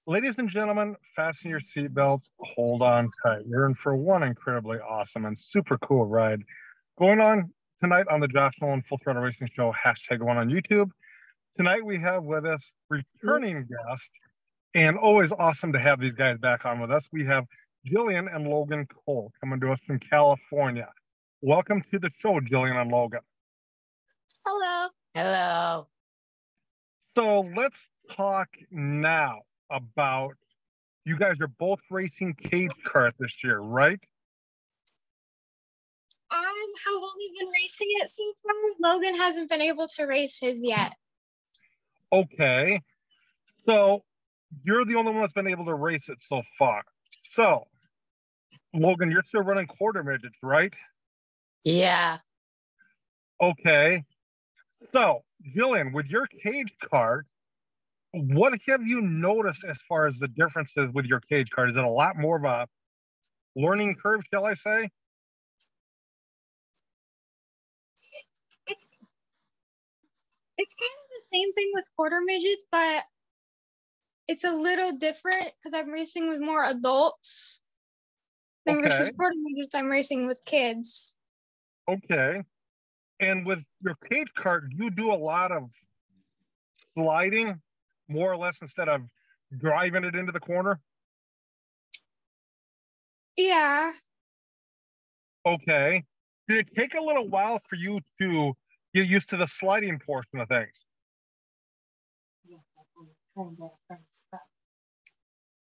Ladies and gentlemen, fasten your seatbelts, hold on tight. You're in for one incredibly awesome and super cool ride going on tonight on the Josh Nolan Full Throttle Racing Show, #1 on YouTube. Tonight we have with us returning guest, and always awesome to have these guys back on with us. We have Jillian and Logan Cole coming to us from California. Welcome to the show, Jillian and Logan. Hello. Hello. So let's talk now about, you guys are both racing cage kart this year, right? I have only been racing it so far. Logan hasn't been able to race his yet. Okay. So you're the only one that's been able to race it so far. So, Logan, you're still running quarter midgets, right? Yeah. Okay. So, Jillian, with your cage kart, what have you noticed as far as the differences with your cage kart? Is it a lot more of a learning curve, shall I say? It's kind of the same thing with quarter midgets, but it's a little different because I'm racing with more adults. Then versus quarter midgets, I'm racing with kids. Okay. And with your cage kart, you do a lot of sliding, more or less, instead of driving it into the corner? Yeah. Okay. Did it take a little while for you to get used to the sliding portion of things?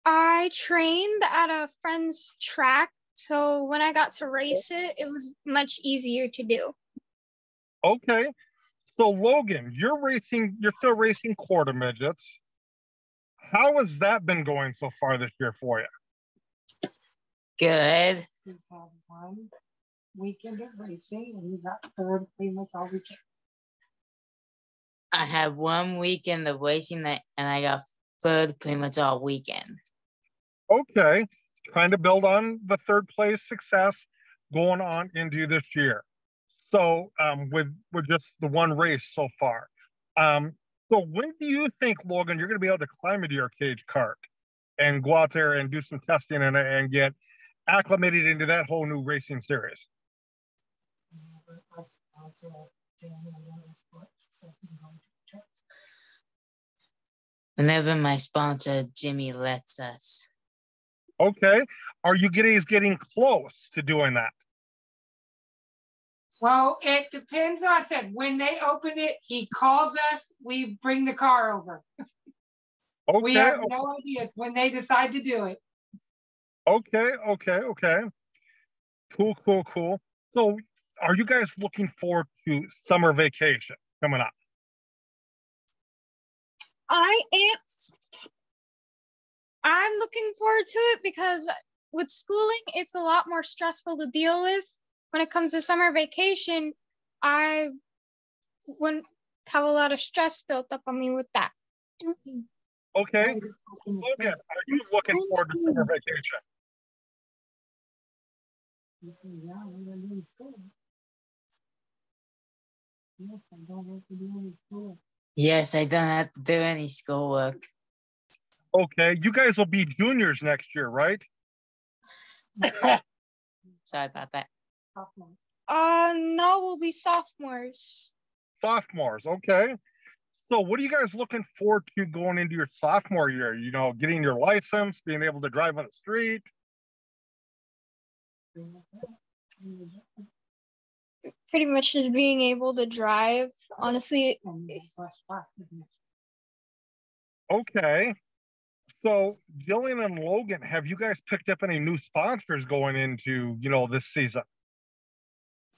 I trained at a friend's track, so when I got to race it, it was much easier to do. Okay. So Logan, you're still racing quarter midgets. How has that been going so far this year for you? Good. We've had one weekend of racing and we got third pretty much all weekend. I had 1 weekend of racing and I got third pretty much all weekend. Okay. Trying to build on the third place success going on into this year. So with just the one race so far. So when do you think, Logan, you're going to be able to climb into your cage kart and go out there and do some testing and get acclimated into that whole new racing series? Whenever my sponsor Jimmy lets us. Okay. Are you getting close to doing that? Well, it depends. I said when they open it, he calls us. We bring the car over. Okay. We have no idea when they decide to do it. Okay. Cool. So, are you guys looking forward to summer vacation coming up? I am. I'm looking forward to it because with schooling, it's a lot more stressful to deal with. When it comes to summer vacation, I wouldn't have a lot of stress built up on me with that. Okay. Logan, are you looking forward to summer vacation? Yeah, we're going to do school. Yes, I don't have to do any school. Yes, I don't have to do any schoolwork. Okay, you guys will be juniors next year, right? Sorry about that. No, we'll be sophomores. Sophomores, okay. So what are you guys looking forward to going into your sophomore year? You know, getting your license, being able to drive on the street? Pretty much just being able to drive, honestly. Okay. So, Jillian and Logan, have you guys picked up any new sponsors going into, this season?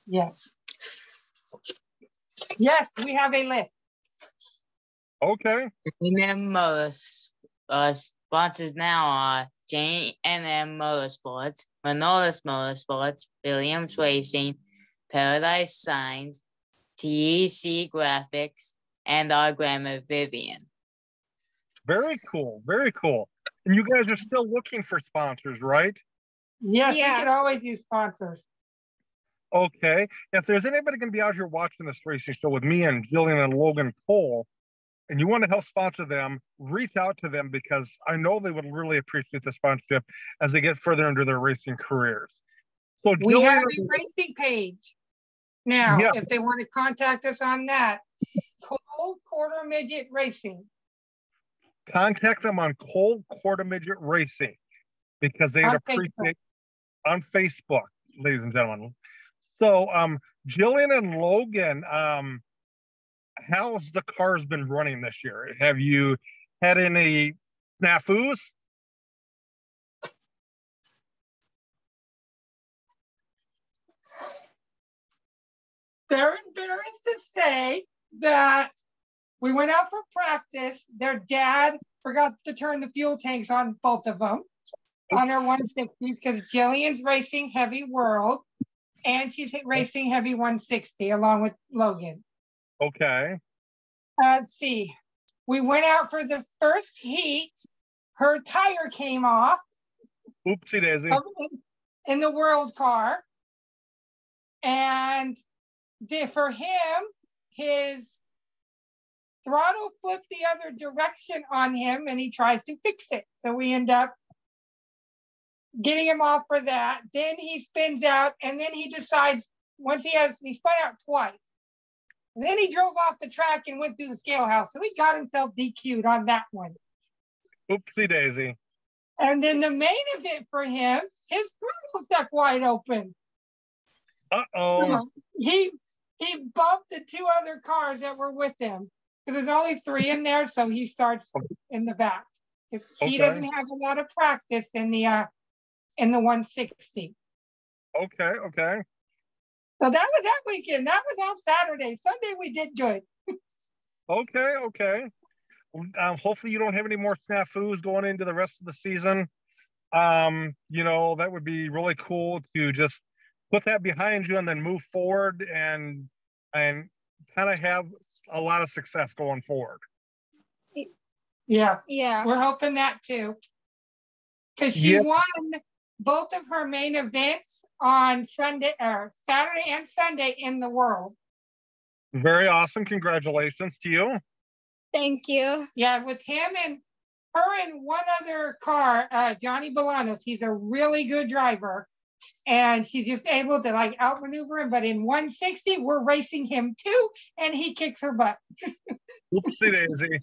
Yes. Yes, we have a list. Okay. M sponsors now are J&M Motorsports, Manolis Motorsports, Williams Racing, Paradise Signs, TEC Graphics, and our grandma Vivian. Very cool. And you guys are still looking for sponsors, right? Yes, yeah. We can always use sponsors. Okay. If there's anybody going to be out here watching this racing show with me and Jillian and Logan Cole, and you want to help sponsor them, reach out to them because I know they would really appreciate the sponsorship as they get further into their racing careers. So We have Jillian, a racing page now. Yeah. If they want to contact us on that, Cold Quarter Midget Racing. contact them on Cold Quarter Midget Racing because they'd On appreciate on Facebook, ladies and gentlemen. So Jillian and Logan, how's the cars been running this year? Have you had any snafus? They're embarrassed to say that we went out for practice. Their dad forgot to turn the fuel tanks on both of them on their 160s because Jillian's racing heavy world and she's racing heavy 160 along with Logan. Okay. Let's see. We went out for the first heat. Her tire came off. Oopsie daisy. In the world car. And for him, his throttle flips the other direction on him and he tries to fix it. So we end up getting him off for that. Then he spins out and then he decides he spun out twice. And then he drove off the track and went through the scale house. So he got himself DQ'd on that one. Oopsie daisy. And then the main event for him, his throttle stuck wide open. Uh-oh. He bumped the two other cars that were with him because there's only three in there, so he starts in the back. He doesn't have a lot of practice in the 160. Okay. So that was that weekend. That was on Saturday. Sunday we did good. Okay. Hopefully you don't have any more snafus going into the rest of the season. That would be really cool to just put that behind you and then move forward and kind of have a lot of success going forward. Yeah. Yeah. We're hoping that too. Because she won both of her main events on Saturday and Sunday in the world. Very awesome. Congratulations to you. Thank you. Yeah, with him and her and one other car, Johnny Bolanos. He's a really good driver. And she's just able to outmaneuver him. But in 160, we're racing him too, and he kicks her butt. Oopsie daisy.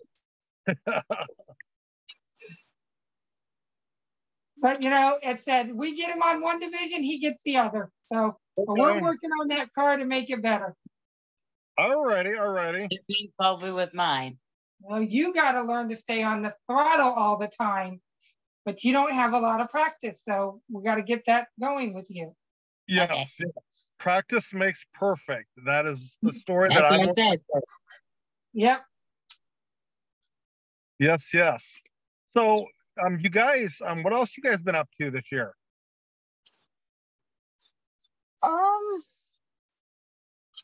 But it's that we get him on one division, he gets the other. So we're working on that car to make it better. Alrighty. Being probably with mine. Well, you got to learn to stay on the throttle all the time, but you don't have a lot of practice. So we got to get that going with you. Yes. Okay. Yes. Practice makes perfect. That is the story That's that what I said. Yep. Yes. So, you guys, what else you guys been up to this year?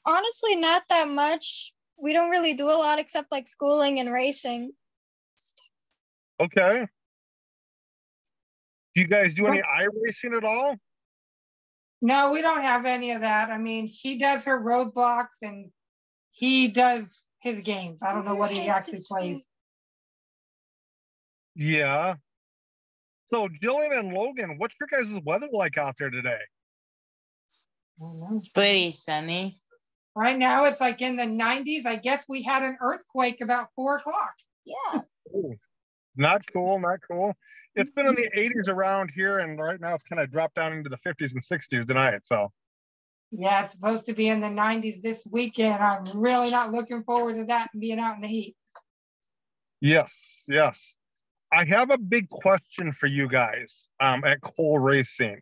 Honestly, not that much. We don't really do a lot except schooling and racing. Okay. Do you guys do any iRacing at all? No, we don't have any of that. I mean, she does her roadblocks and he does his games. I don't know what he actually plays. Yeah. So Jillian and Logan, what's your guys' weather like out there today? Pretty sunny. Right now it's in the 90s. I guess we had an earthquake about 4:00. Yeah. Ooh, not cool. It's been in the 80s around here, and right now it's kind of dropped down into the 50s and 60s tonight. So yeah, it's supposed to be in the 90s this weekend. I'm really not looking forward to that and being out in the heat. Yes. I have a big question for you guys at Cole Racing.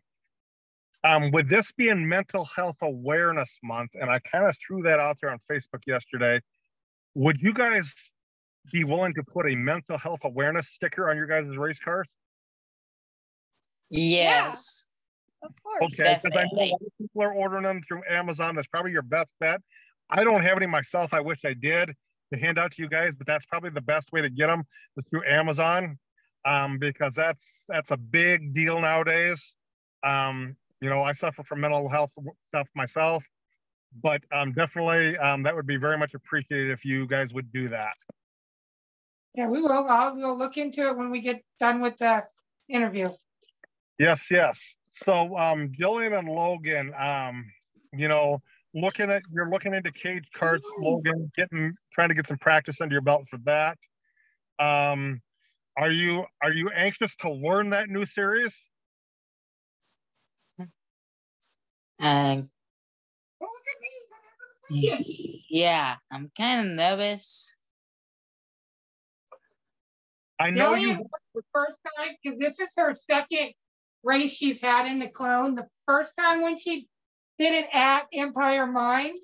With this being Mental Health Awareness Month, and I kind of threw that out there on Facebook yesterday, would you guys be willing to put a mental health awareness sticker on your guys' race cars? Yes. Of course. Okay, because I know a Definitely. lot of people are ordering them through Amazon. That's probably your best bet. I don't have any myself. I wish I did to hand out to you guys, but that's probably the best way to get them is through Amazon, because that's a big deal nowadays. I suffer from mental health stuff myself, but definitely that would be very much appreciated if you guys would do that. Yeah, we will. We'll look into it when we get done with the interview. Yes, yes. So Jillian and Logan, you know, you're looking into cage carts, Logan, trying to get some practice under your belt for that. Um, are you anxious to learn that new series? And yeah, I'm kind of nervous. I know Jillian, the first time, because this is her second race she's had in the clone. The first time when she did it at Empire Mines,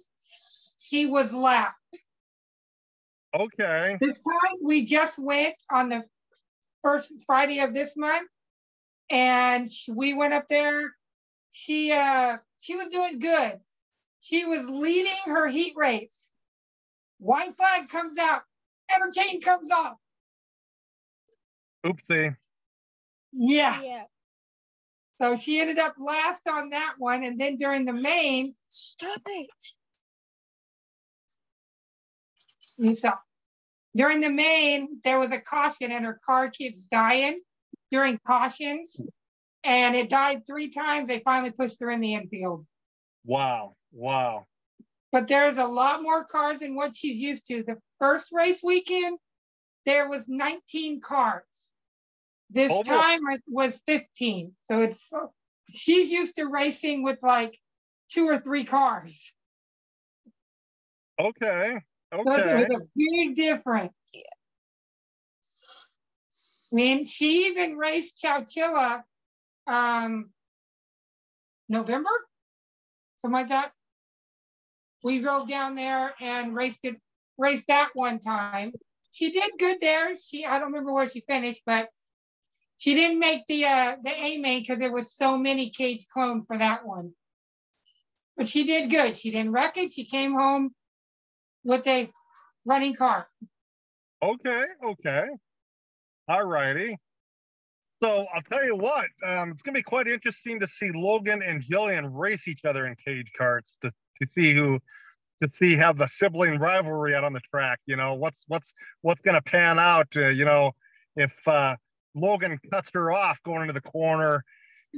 she was lapped. Okay. This time we just went on the first Friday of this month, and we went up there. She was doing good. She was leading her heat race. White flag comes out, and her chain comes off. Oopsie. Yeah. So she ended up last on that one, and then during the main, Stop it. You stop. During the main, there was a caution, and her car keeps dying during cautions, and it died 3 times. They finally pushed her in the infield. Wow. Wow. But there's a lot more cars than what she's used to. The first race weekend, there was 19 cars. This time it was 15. So she's used to racing with like 2 or 3 cars. Okay. So it was a big difference. Yeah. I mean, she even raced Chowchilla November, something like that. We drove down there and raced that one time. She did good there. I don't remember where she finished, but she didn't make the A main because there was so many cage clone for that one. But she did good. She didn't wreck it. She came home with a running car. Okay. All righty. So I'll tell you what, it's gonna be quite interesting to see Logan and Jillian race each other in cage carts to see how the sibling rivalry out on the track. You know, what's gonna pan out. If Logan cuts her off going into the corner,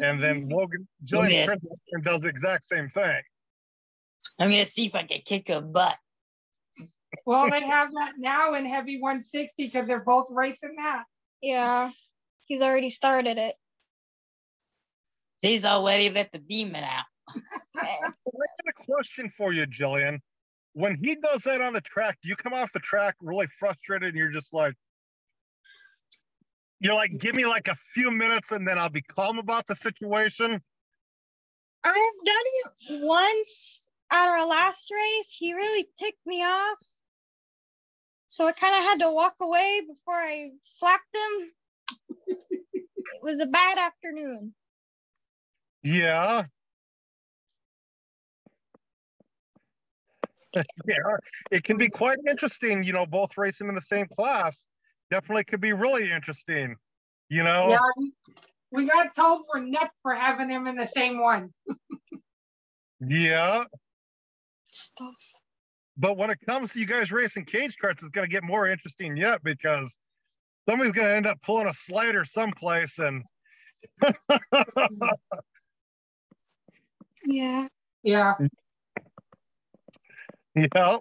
and then Jillian turns and does the exact same thing. I'm gonna see if I can kick her butt. Well, they have that now in heavy 160 because they're both racing that. Yeah, he's already started it. He's already let the demon out. I have a question for you, Jillian. When he does that on the track, do you come off the track really frustrated and you're like, give me like a few minutes and then I'll be calm about the situation? I've done it once at our last race. He really ticked me off. So I kind of had to walk away before I slapped him. It was a bad afternoon. Yeah. Yeah, it can be quite interesting, both racing in the same class. Definitely could be really interesting, Yeah, we got told we're nuts for having him in the same one. Yeah. Stuff. But when it comes to you guys racing cage carts, it's going to get more interesting yet because somebody's going to end up pulling a slider someplace and. Yeah. Yeah. Yeah.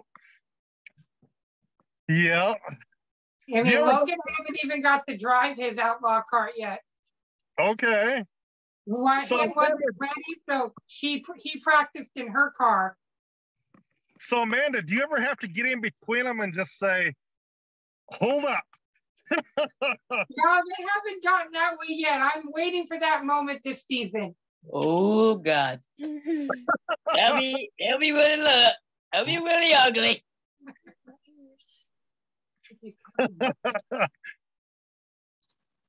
Yeah. I mean, Logan hasn't even got to drive his outlaw cart yet. Okay. Why he wasn't ready, so he practiced in her car. So Amanda, do you ever have to get in between them and just say, hold up? No, they haven't gotten that way yet. I'm waiting for that moment this season. Oh God. That'll be really ugly. I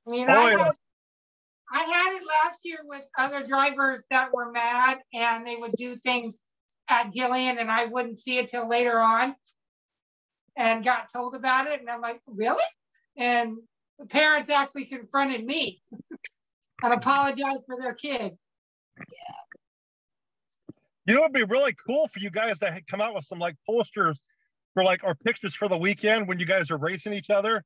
mean, I had it last year with other drivers that were mad and they would do things at Jillian and I wouldn't see it till later on and got told about it. And I'm like, really? And the parents actually confronted me and apologized for their kid. Yeah. It'd be really cool for you guys to come out with some like posters for or pictures for the weekend when you guys are racing each other.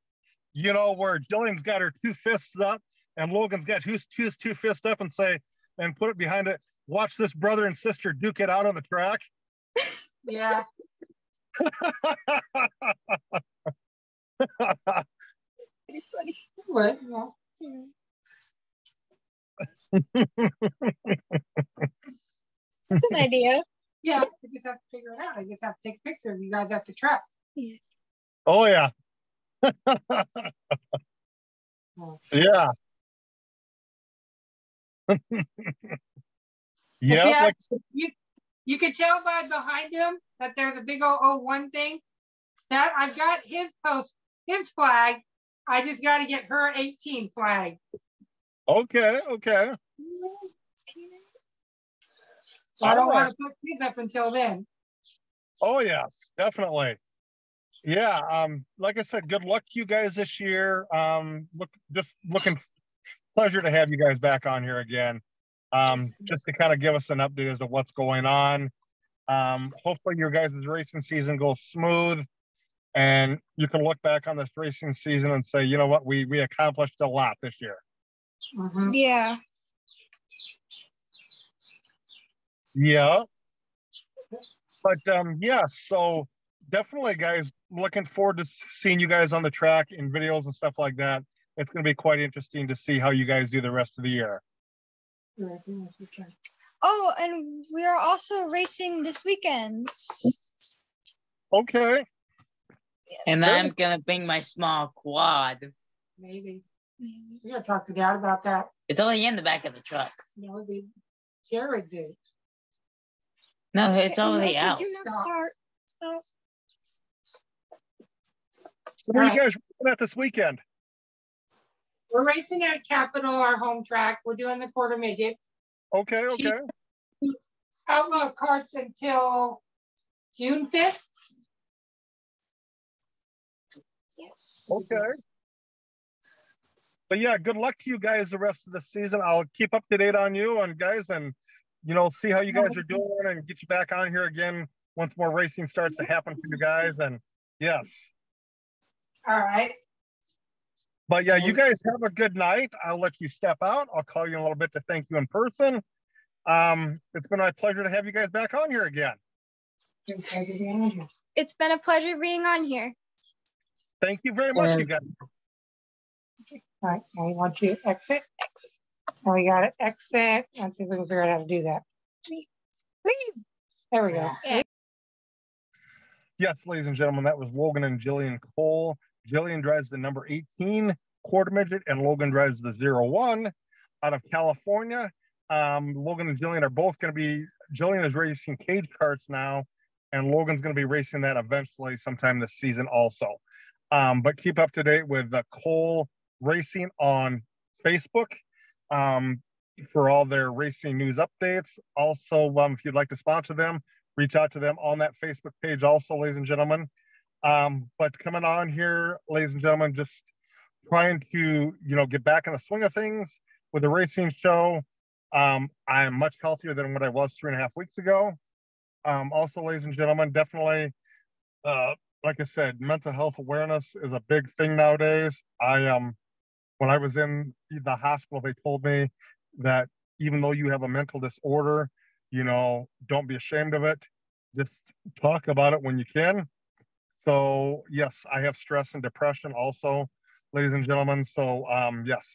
you know, where Jillian's got her two fists up and Logan's got his two fists up and say, and put it behind it, watch this brother and sister duke it out on the track. Yeah. Pretty funny. What? That's an idea. Yeah, I just have to figure it out. I just have to take a picture of you guys at the track. Yeah. Oh yeah. Yeah. Yeah, yeah, like you could tell by behind him that there's a big old 01 thing. That I've got his flag. I just got to get her 18 flag. okay. So I don't want to put his up until then. Oh yes, definitely. Yeah, like I said, good luck to you guys this year. Looking pleasure to have you guys back on here again. Just to kind of give us an update as to what's going on. Hopefully your guys' racing season goes smooth and you can look back on this racing season and say, you know what, we accomplished a lot this year. Mm-hmm. Yeah. Yeah. But yeah, so definitely guys, looking forward to seeing you guys on the track in videos and stuff like that. It's going to be quite interesting to see how you guys do the rest of the year. Oh, and we are also racing this weekend. Okay. And I'm gonna bring my small quad. Maybe. We gotta talk to Dad about that. It's only in the back of the truck. No, Jared's is. No, it's already out. Do not start. Stop. So what are you guys looking at this weekend? We're racing at Capitol, our home track. We're doing the quarter midget. Okay. Outlaw carts until June 5th. Yes. Okay. But yeah, good luck to you guys the rest of the season. I'll keep up to date on you and guys, and you know, see how you guys are doing and get you back on here again once more racing starts to happen for you guys. And yes. All right. But yeah, you guys have a good night. I'll let you step out. I'll call you in a little bit to thank you in person. It's been my pleasure to have you guys back on here again. It's been a pleasure being on here. Thank you very much, you guys. All right, now you want you to exit. Now we got to exit. Let's see if we can figure out how to do that. Leave. There we go. Yeah. Yes, ladies and gentlemen, that was Logan and Jillian Cole. Jillian drives the number 18 quarter midget, and Logan drives the 01 out of California. Logan and Jillian are both going to be, Jillian is racing cage carts now, and Logan's going to be racing that eventually sometime this season also. But keep up to date with Cole Racing on Facebook for all their racing news updates. Also, if you'd like to sponsor them, reach out to them on that Facebook page also, ladies and gentlemen. But coming on here, ladies and gentlemen, just trying to, you know, get back in the swing of things with the racing show. I'm much healthier than what I was 3.5 weeks ago. Also, ladies and gentlemen, definitely, like I said, mental health awareness is a big thing nowadays. When I was in the hospital, they told me that even though you have a mental disorder, you know, don't be ashamed of it. Just talk about it when you can. So yes, I have stress and depression also, ladies and gentlemen. So yes,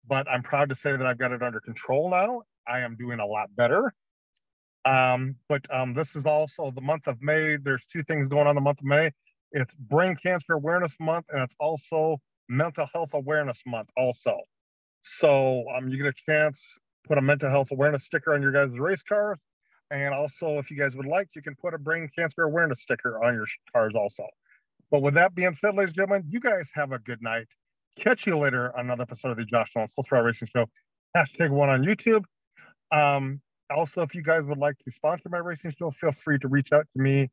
but I'm proud to say that I've got it under control now. I am doing a lot better. But this is also the month of May. There's two things going on the month of May. It's Brain Cancer Awareness Month, and it's also Mental Health Awareness Month also. So you get a chance, put a mental health awareness sticker on your guys' race cars. And also, if you guys would like, you can put a brain cancer awareness sticker on your cars also. But with that being said, ladies and gentlemen, you guys have a good night. Catch you later on another episode of the Josh Nolan Full Throttle Racing Show. #1 on YouTube. Also, if you guys would like to sponsor my racing show, feel free to reach out to me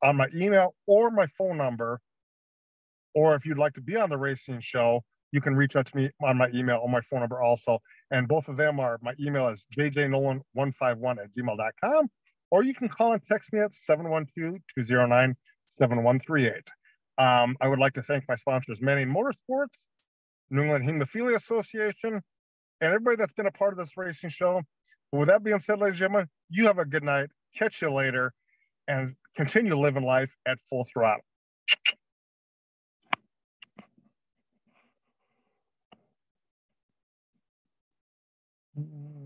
on my email or my phone number. Or if you'd like to be on the racing show, you can reach out to me on my email or my phone number also. And both of them are, my email is jjnolan151@gmail.com, or you can call and text me at 712-209-7138. I would like to thank my sponsors, Manning Motorsports, New England Hemophilia Association, and everybody that's been a part of this racing show. But with that being said, ladies and gentlemen, you have a good night. Catch you later, and continue living life at full throttle. Mm-hmm.